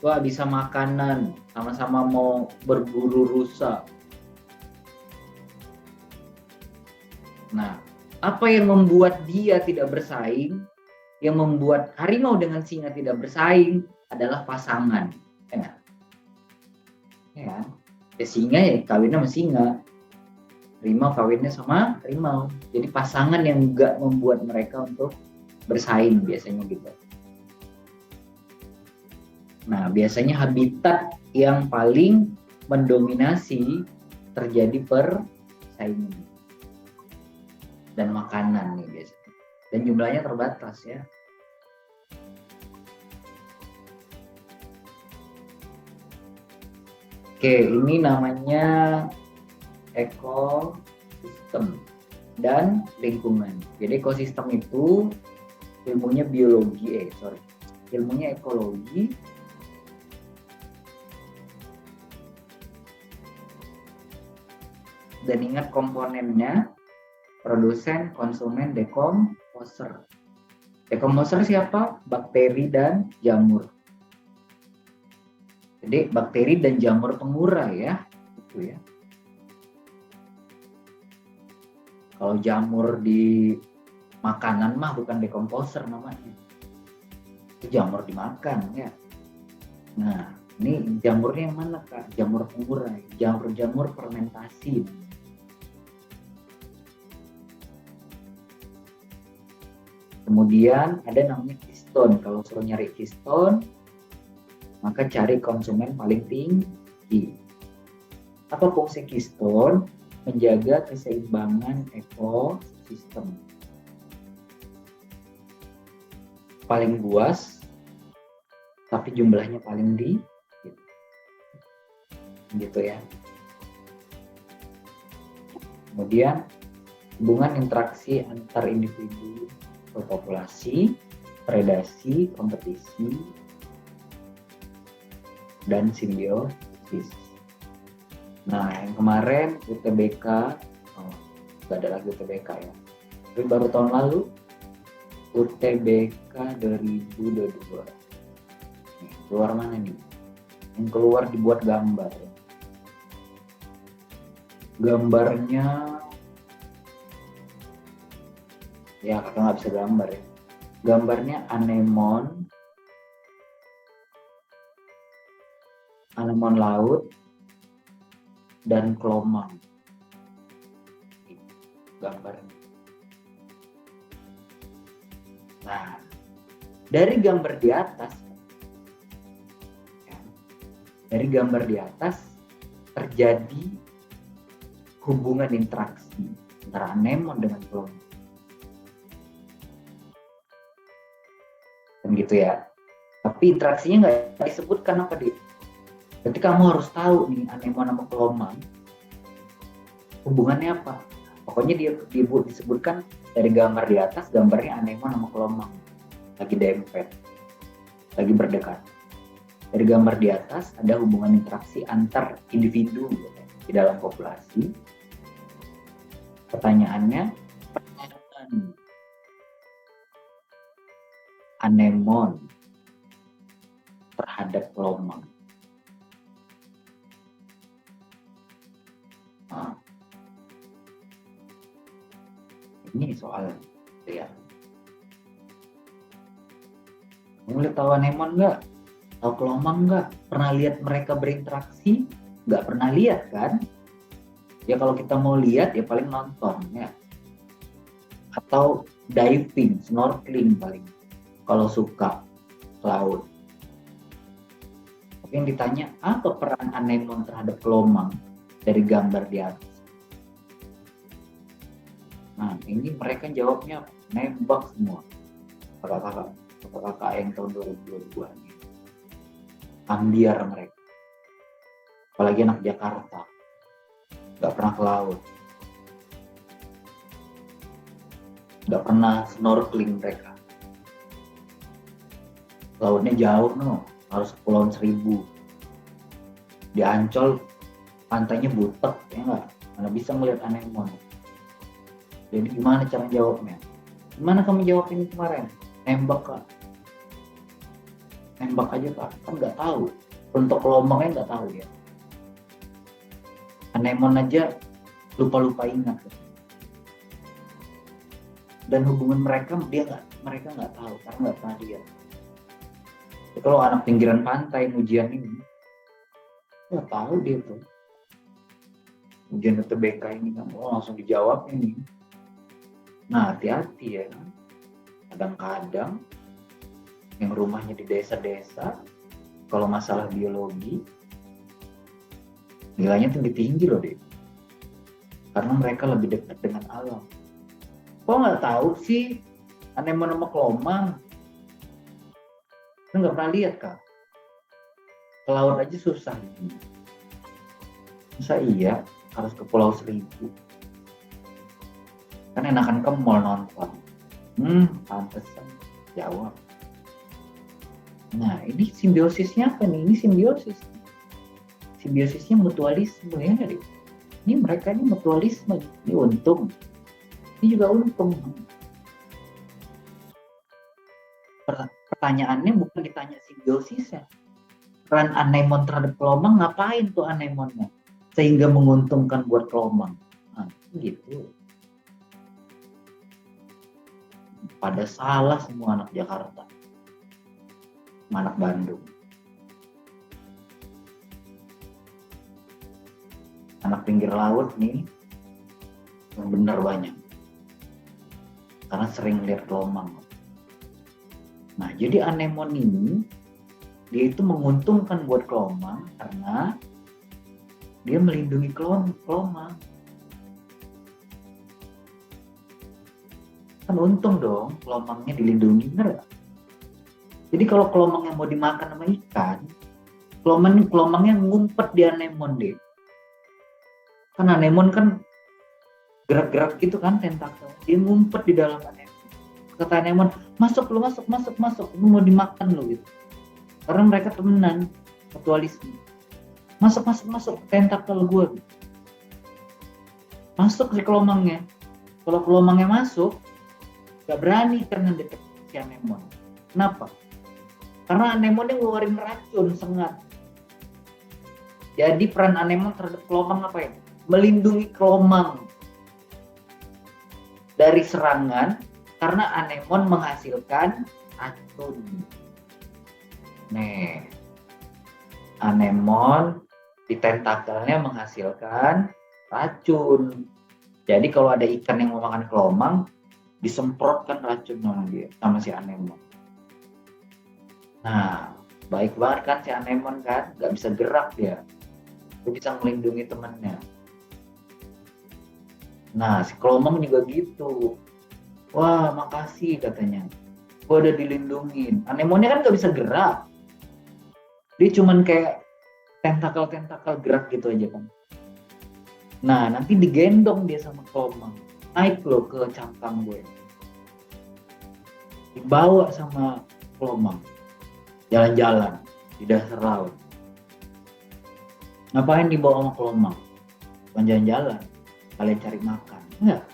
Wah, bisa makanan, sama-sama mau berburu rusa. Nah, apa yang membuat dia tidak bersaing, yang membuat harimau dengan singa tidak bersaing adalah pasangan. Ya, ya. Singa ya kawinnya sama singa, harimau kawinnya sama harimau. Jadi pasangan yang enggak membuat mereka untuk bersaing biasanya gitu. Nah, biasanya habitat yang paling mendominasi terjadi persaingan dan makanan nih biasanya. Dan jumlahnya terbatas ya. Oke, ini namanya ekosistem dan lingkungan. Jadi ekosistem itu ilmunya ilmunya ekologi. Dan ingat komponennya, produsen, konsumen, dekomposer. Dekomposer siapa? Bakteri dan jamur. Jadi bakteri dan jamur pengurai ya, itu ya. Kalau jamur di makanan mah bukan dekomposer namanya. Itu jamur dimakan ya. Nah, ini jamurnya yang mana Kak? Jamur pengurai, jamur fermentasi. Kemudian ada namanya keystone. Kalau suruh nyari keystone, maka cari konsumen paling tinggi. Apa fungsi keystone? Menjaga keseimbangan ekosistem. Paling luas, tapi jumlahnya paling gitu ya. Kemudian hubungan interaksi antar individu atau populasi, predasi, kompetisi, dan simbiosis. Nah, yang kemarin UTBK, nggak ada lagi UTBK ya. Tapi baru tahun lalu UTBK 2022. Nih, keluar mana nih? Yang keluar dibuat gambar. Gambarnya ya kakak nggak bisa gambar ya. Gambarnya anemon laut dan kelomang. Gambarnya. Nah, dari gambar di atas, terjadi hubungan interaksi antara anemon dengan kelomang. Kan gitu ya. Tapi interaksinya nggak disebutkan apa dia. Berarti kamu harus tahu nih anemon sama kelomang hubungannya apa. Pokoknya dia disebutkan dari gambar di atas, gambarnya anemon sama kelomang lagi dempet, lagi berdekatan. Dari gambar di atas ada hubungan interaksi antar individu di dalam populasi. Pertanyaannya, anemon terhadap kelomang. Nah, ini soal ya. Kamu lihat tahu anemon nggak? Tahu kelomang nggak? Pernah lihat mereka berinteraksi? Nggak pernah lihat kan? Ya kalau kita mau lihat ya paling nonton ya. Atau diving, snorkeling paling. Kalau suka ke laut. Tapi yang ditanya, apa peran anemon terhadap kelomang dari gambar di atas? Nah, ini mereka jawabnya nembak semua. Kakak-kakak yang tahun 2022 ini. Ambiar mereka. Apalagi anak Jakarta. Gak pernah ke laut. Gak pernah snorkeling mereka. Lautnya jauh harus Kepulauan Seribu. Di Ancol pantainya butek ya nggak, mana bisa melihat anemon. Jadi gimana cara jawabnya? Gimana kamu jawab ini kemarin? Nembak kak, nembak aja kak, kan nggak tahu. Untuk kelomangnya nggak tahu ya. Anemon aja lupa ingat. Dan hubungan mereka nggak tahu karena nggak pernah lihat. Kalau anak pinggiran pantai ujian ini, nggak tahu dia tuh. Ujian UTBK ini kan langsung dijawab ini. Nah hati-hati ya. Kadang-kadang yang rumahnya di desa-desa, kalau masalah biologi, nilainya tinggi-tinggi loh deh. Karena mereka lebih dekat dengan alam. Kok nggak tahu sih anemon sama kelomang? Lu nggak pernah lihat kak? Ke laut aja susah. Masa iya harus ke Pulau Seribu? Kan enakan ke mall nonton. Pantesan jawab. Nah ini simbiosisnya apa nih? Ini simbiosis. Simbiosisnya mutualisme ya nggak deh? Ini mereka ini mutualisme. Ini untung. Ini juga untung. Pertanyaannya bukan ditanya simbiosisnya. Peran anemon terhadap kelomang, ngapain tuh anemonnya? Sehingga menguntungkan buat kelomang. Nah, gitu. Pada salah semua anak Jakarta. Anak Bandung. Anak pinggir laut nih, yang benar banyak. Karena sering lihat kelomang. Nah, jadi anemon ini dia itu menguntungkan buat kelomang karena dia melindungi kelomang. Kan untung dong kelomangnya dilindungi, bener gak? Jadi kalau kelomang yang mau dimakan sama ikan, Kelomangnya ngumpet di anemon deh. Kan anemon kan gerak-gerak gitu kan tentakel. Dia ngumpet di dalam anemon. Kata anemon, masuk, lu mau dimakan lu gitu. Karena mereka temenan, mutualisme. Masuk tentakel gue. Masuk si kelomangnya. Kalau kelomangnya masuk, gak berani karena deket si anemon. Kenapa? Karena anemonnya ngeluarin racun sengat. Jadi peran anemon terhadap kelomang apa ya? Melindungi kelomang dari serangan karena anemon menghasilkan racun. Nih, anemon di tentakelnya menghasilkan racun. Jadi kalau ada ikan yang mau makan kelomang, disemprotkan racun sama si anemon. Nah, baik banget kan si anemon kan, nggak bisa gerak dia. Dia bisa melindungi temannya. Nah, si kelomang juga gitu. Wah, makasih katanya. Gue udah dilindungin. Anemonnya kan nggak bisa gerak. Dia cuman kayak tentakel gerak gitu aja kan. Nah, nanti digendong dia sama kelomang. Naik loh ke cangkang gue. Dibawa sama kelomang. Jalan-jalan di dasar laut. Ngapain dibawa sama kelomang? Bukan jalan-jalan. Kalian cari makan. Enggak.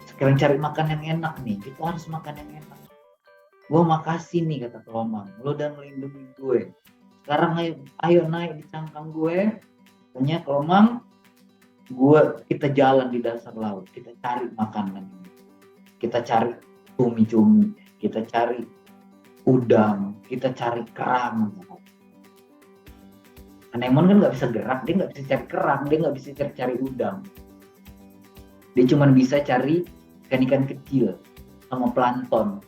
Sekalian cari makan yang enak nih. Kita harus makan yang enak. Gue makasih nih kata kelomang. Lo udah melindungi gue. Sekarang ayo naik di cangkang gue. Tanya kelomang, kita jalan di dasar laut, kita cari makanan, kita cari cumi-cumi, kita cari udang, kita cari kerang. Anemon kan nggak bisa gerak, dia nggak bisa cari kerang, dia nggak bisa cari udang, dia cuma bisa cari ikan-ikan kecil sama plankton,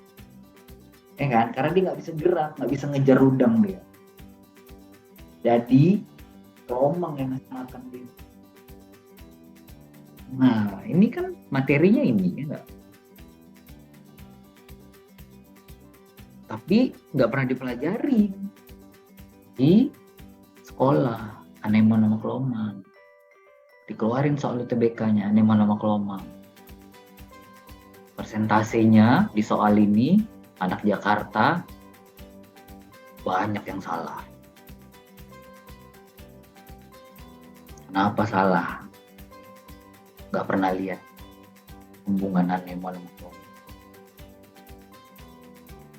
ya kan? Karena dia nggak bisa gerak, nggak bisa ngejar udang dia. Jadi kelomang yang ngasih makan dia. Nah, ini kan materinya ini ya enggak? Tapi nggak pernah dipelajari di sekolah, anemon sama kelomang. Dikeluarin soal UTBK-nya, anemon sama kelomang. Persentasenya di soal ini, anak Jakarta banyak yang salah. Kenapa salah? Gak pernah lihat hubungan anemon sama kelomang.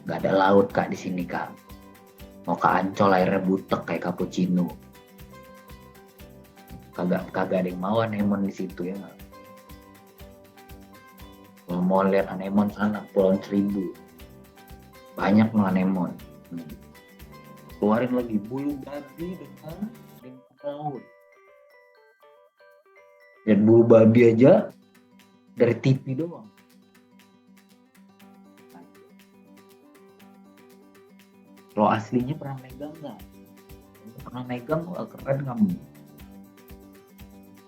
Gak ada laut kak di sini kak. Mau ke Ancol airnya butek kayak cappuccino. Kagak ada yang mau anemon di situ ya. Kalau mau lihat anemon sana Pulau Seribu, banyak anemon. Keluarin lagi bulu babi dengan lingkup laut. Dan bulu babi aja dari TV doang. Kalau aslinya pernah megang nggak? Pernah megang, keren kamu.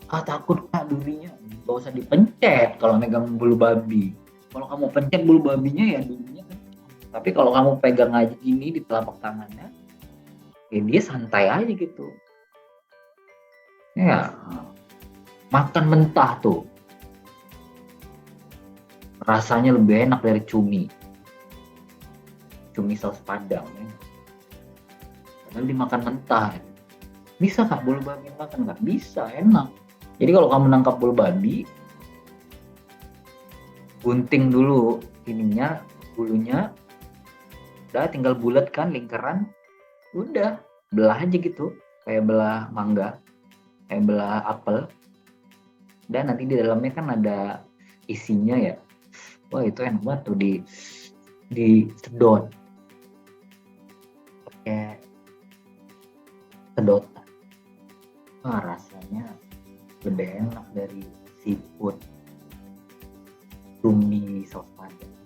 Takut kak durinya. Gak usah dipencet kalau megang bulu babi. Kalau kamu pencet bulu babinya ya durinya kan. Tapi kalau kamu pegang aja gini di telapak tangannya, ya dia santai aja gitu. Ya, makan mentah tuh rasanya lebih enak dari cumi saus padang ya. Padahal dimakan mentah. Bisa kak bulu babi makan? Nggak bisa, enak. Jadi kalau kamu nangkap bulu babi, gunting dulu ininya, bulunya, udah tinggal bulat kan lingkaran, udah belah aja gitu kayak belah mangga, kayak belah apel. Dan nanti di dalamnya kan ada isinya ya. Wah itu enak banget tuh di sedot pakai sedotan. Wah rasanya lebih enak dari seafood cumi saus padang.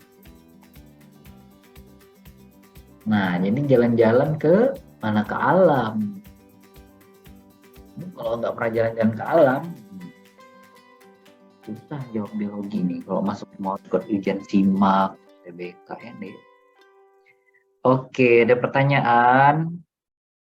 Nah jadi jalan-jalan ke mana, ke alam. Kalau nggak pernah jalan-jalan ke alam, susah jawab biologi nih. Kalau masuk mau ikut ujian SIMAK, TBK ya deh. Oke, ada pertanyaan.